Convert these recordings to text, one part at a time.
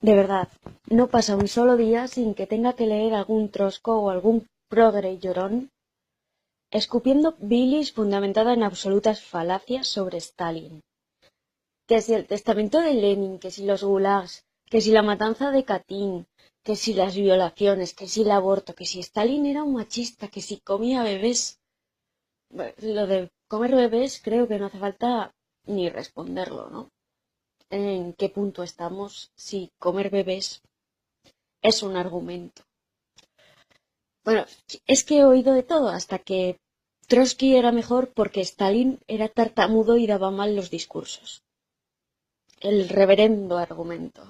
De verdad, no pasa un solo día sin que tenga que leer algún trosco o algún progre llorón escupiendo bilis fundamentada en absolutas falacias sobre Stalin. Que si el testamento de Lenin, que si los gulags, que si la matanza de Katyn, que si las violaciones, que si el aborto, que si Stalin era un machista, que si comía bebés. Bueno, lo de comer bebés creo que no hace falta ni responderlo, ¿no? ¿En qué punto estamos si comer bebés es un argumento? Bueno, es que he oído de todo, hasta que Trotsky era mejor porque Stalin era tartamudo y daba mal los discursos. El reverendo argumento.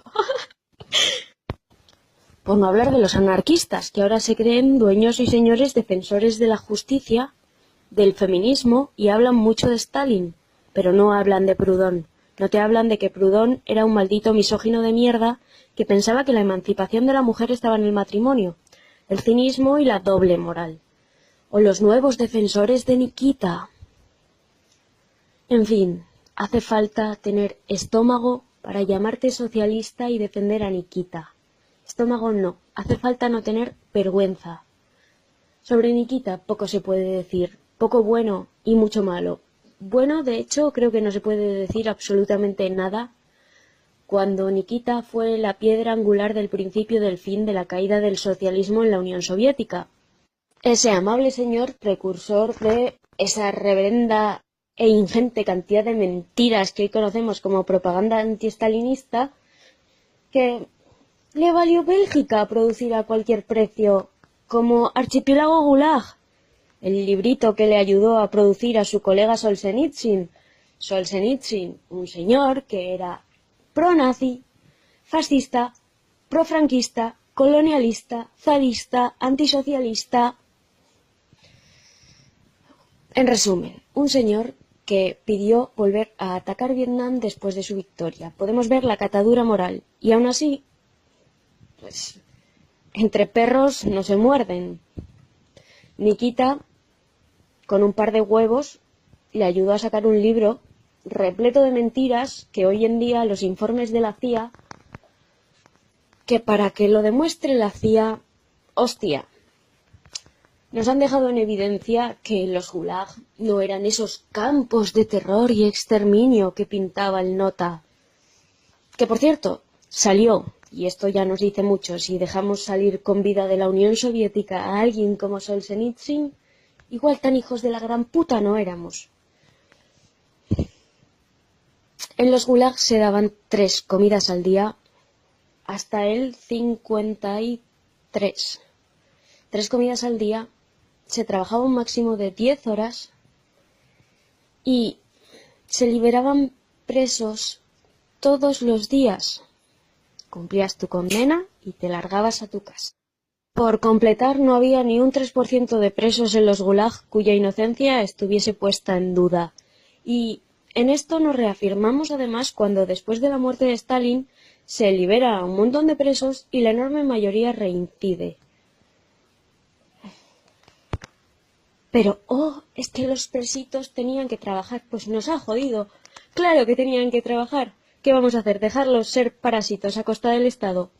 Por no hablar de los anarquistas, que ahora se creen dueños y señores defensores de la justicia, del feminismo y hablan mucho de Stalin, pero no hablan de Proudhon. No te hablan de que Proudhon era un maldito misógino de mierda que pensaba que la emancipación de la mujer estaba en el matrimonio, el cinismo y la doble moral. O los nuevos defensores de Nikita. En fin, hace falta tener estómago para llamarte socialista y defender a Nikita. Estómago no, hace falta no tener vergüenza. Sobre Nikita poco se puede decir, poco bueno y mucho malo. Bueno, de hecho, creo que no se puede decir absolutamente nada cuando Nikita fue la piedra angular del principio del fin de la caída del socialismo en la Unión Soviética. Ese amable señor precursor de esa reverenda e ingente cantidad de mentiras que hoy conocemos como propaganda antiestalinista, que le valió Bélgica producir a cualquier precio, como Archipiélago Gulag, el librito que le ayudó a producir a su colega Solzhenitsyn. Solzhenitsyn, un señor que era pro-nazi, fascista, pro-franquista, colonialista, zadista, antisocialista. En resumen, un señor que pidió volver a atacar Vietnam después de su victoria. Podemos ver la catadura moral. Y aún así, pues, entre perros no se muerden. Nikita, con un par de huevos, le ayudó a sacar un libro repleto de mentiras que hoy en día los informes de la CIA, que para que lo demuestre la CIA, hostia, nos han dejado en evidencia que los Gulag no eran esos campos de terror y exterminio que pintaba el nota. Que, por cierto, salió, y esto ya nos dice mucho, si dejamos salir con vida de la Unión Soviética a alguien como Solzhenitsyn, igual tan hijos de la gran puta no éramos. En los Gulag se daban 3 comidas al día hasta el 53. 3 comidas al día, se trabajaba un máximo de 10 horas y se liberaban presos todos los días. Cumplías tu condena y te largabas a tu casa. Por completar, no había ni un 3% de presos en los Gulag cuya inocencia estuviese puesta en duda. Y en esto nos reafirmamos además cuando después de la muerte de Stalin se libera a un montón de presos y la enorme mayoría reincide. Pero, es que los presitos tenían que trabajar. Pues nos ha jodido. Claro que tenían que trabajar. ¿Qué vamos a hacer? ¿Dejarlos ser parásitos a costa del Estado?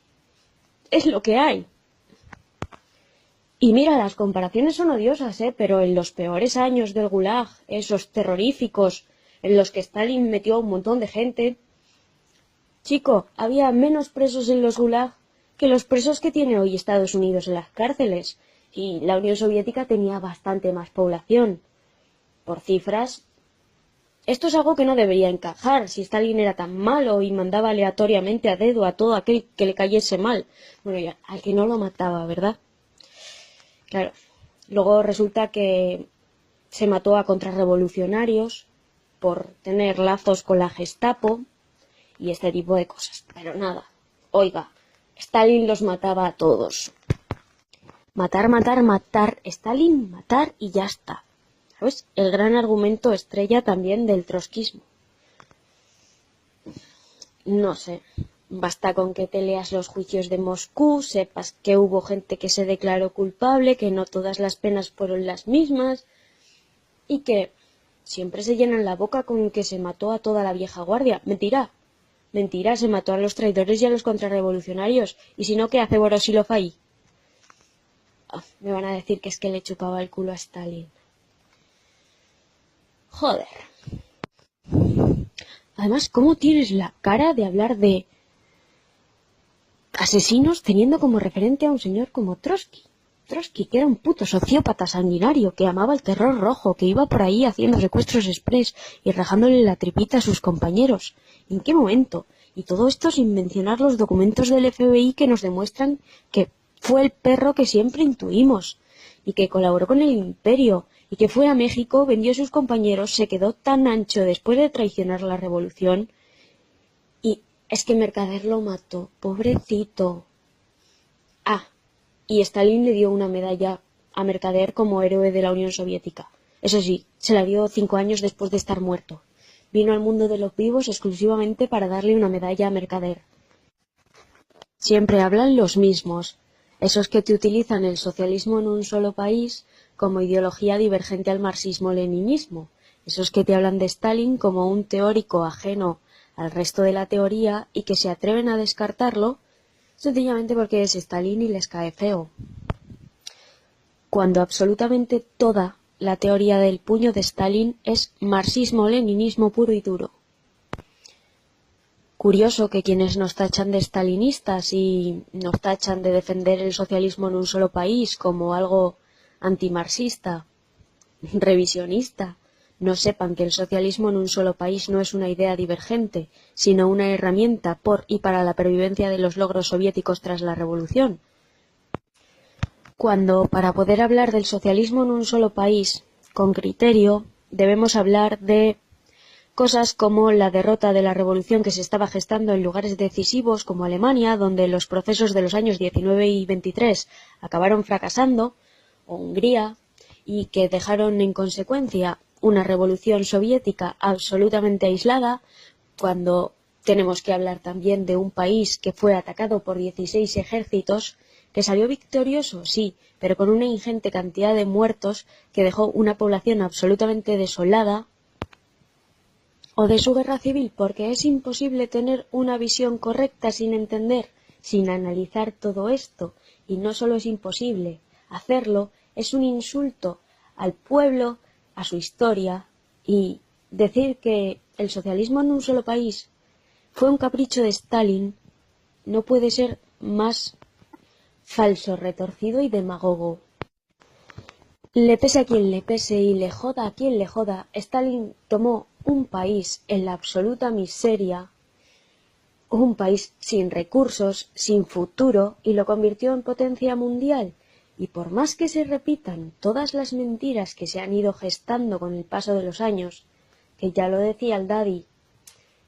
Es lo que hay. Y mira, las comparaciones son odiosas, pero en los peores años del Gulag, esos terroríficos, en los que Stalin metió a un montón de gente, chico, había menos presos en los Gulag que los presos que tiene hoy Estados Unidos en las cárceles. Y la Unión Soviética tenía bastante más población. Por cifras, esto es algo que no debería encajar. Si Stalin era tan malo y mandaba aleatoriamente a dedo a todo aquel que le cayese mal, bueno, ya, al que no lo mataba, ¿verdad? Claro, luego resulta que se mató a contrarrevolucionarios por tener lazos con la Gestapo y este tipo de cosas. Pero nada, oiga, Stalin los mataba a todos. Matar, matar, matar. Stalin, matar y ya está. ¿Sabes? El gran argumento estrella también del trotskismo. No sé. Basta con que te leas los juicios de Moscú, sepas que hubo gente que se declaró culpable, que no todas las penas fueron las mismas y que siempre se llenan la boca con que se mató a toda la vieja guardia. Mentira. Mentira, se mató a los traidores y a los contrarrevolucionarios. ¿Y si no, qué hace Voroshilov ahí? Me van a decir que es que le chupaba el culo a Stalin. Joder. Además, ¿cómo tienes la cara de hablar de asesinos teniendo como referente a un señor como Trotsky? Trotsky, que era un puto sociópata sanguinario, que amaba el terror rojo, que iba por ahí haciendo secuestros express y rajándole la tripita a sus compañeros. ¿En qué momento? Y todo esto sin mencionar los documentos del FBI que nos demuestran que fue el perro que siempre intuimos, y que colaboró con el imperio, y que fue a México, vendió a sus compañeros, se quedó tan ancho después de traicionar la revolución. Y es que Mercader lo mató, pobrecito. Y Stalin le dio una medalla a Mercader como héroe de la Unión Soviética. Eso sí, se la dio 5 años después de estar muerto. Vino al mundo de los vivos exclusivamente para darle una medalla a Mercader. Siempre hablan los mismos, esos que te utilizan el socialismo en un solo país como ideología divergente al marxismo-leninismo, esos que te hablan de Stalin como un teórico ajeno al resto de la teoría y que se atreven a descartarlo sencillamente porque es Stalin y les cae feo. Cuando absolutamente toda la teoría del puño de Stalin es marxismo-leninismo puro y duro. Curioso que quienes nos tachan de stalinistas y nos tachan de defender el socialismo en un solo país como algo antimarxista, revisionista, no sepan que el socialismo en un solo país no es una idea divergente, sino una herramienta por y para la pervivencia de los logros soviéticos tras la revolución. Cuando, para poder hablar del socialismo en un solo país, con criterio, debemos hablar de cosas como la derrota de la revolución que se estaba gestando en lugares decisivos como Alemania, donde los procesos de los años 19 y 23 acabaron fracasando, o Hungría, y que dejaron en consecuencia una revolución soviética absolutamente aislada, cuando tenemos que hablar también de un país que fue atacado por 16 ejércitos, que salió victorioso, sí, pero con una ingente cantidad de muertos que dejó una población absolutamente desolada, o de su guerra civil, porque es imposible tener una visión correcta sin entender, sin analizar todo esto, y no solo es imposible, hacerlo es un insulto al pueblo, a su historia, y decir que el socialismo en un solo país fue un capricho de Stalin no puede ser más falso, retorcido y demagogo. Le pese a quien le pese y le joda a quien le joda, Stalin tomó un país en la absoluta miseria, un país sin recursos, sin futuro, y lo convirtió en potencia mundial. Y por más que se repitan todas las mentiras que se han ido gestando con el paso de los años, que ya lo decía el Daddy,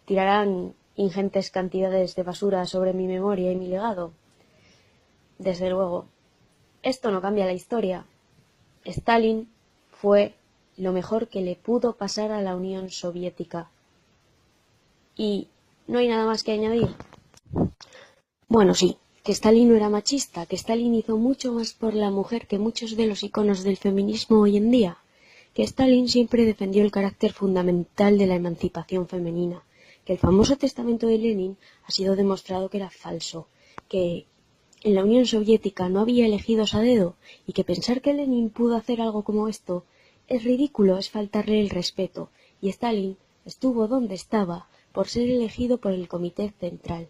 tirarán ingentes cantidades de basura sobre mi memoria y mi legado. Desde luego, esto no cambia la historia. Stalin fue lo mejor que le pudo pasar a la Unión Soviética. Y no hay nada más que añadir. Bueno, sí, que Stalin no era machista, que Stalin hizo mucho más por la mujer que muchos de los iconos del feminismo hoy en día, que Stalin siempre defendió el carácter fundamental de la emancipación femenina, que el famoso testamento de Lenin ha sido demostrado que era falso, que en la Unión Soviética no había elegidos a dedo y que pensar que Lenin pudo hacer algo como esto es ridículo, es faltarle el respeto, y Stalin estuvo donde estaba por ser elegido por el Comité Central.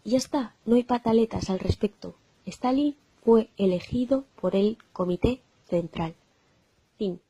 Y ya está, no hay pataletas al respecto. Stalin fue elegido por el Comité Central. Fin.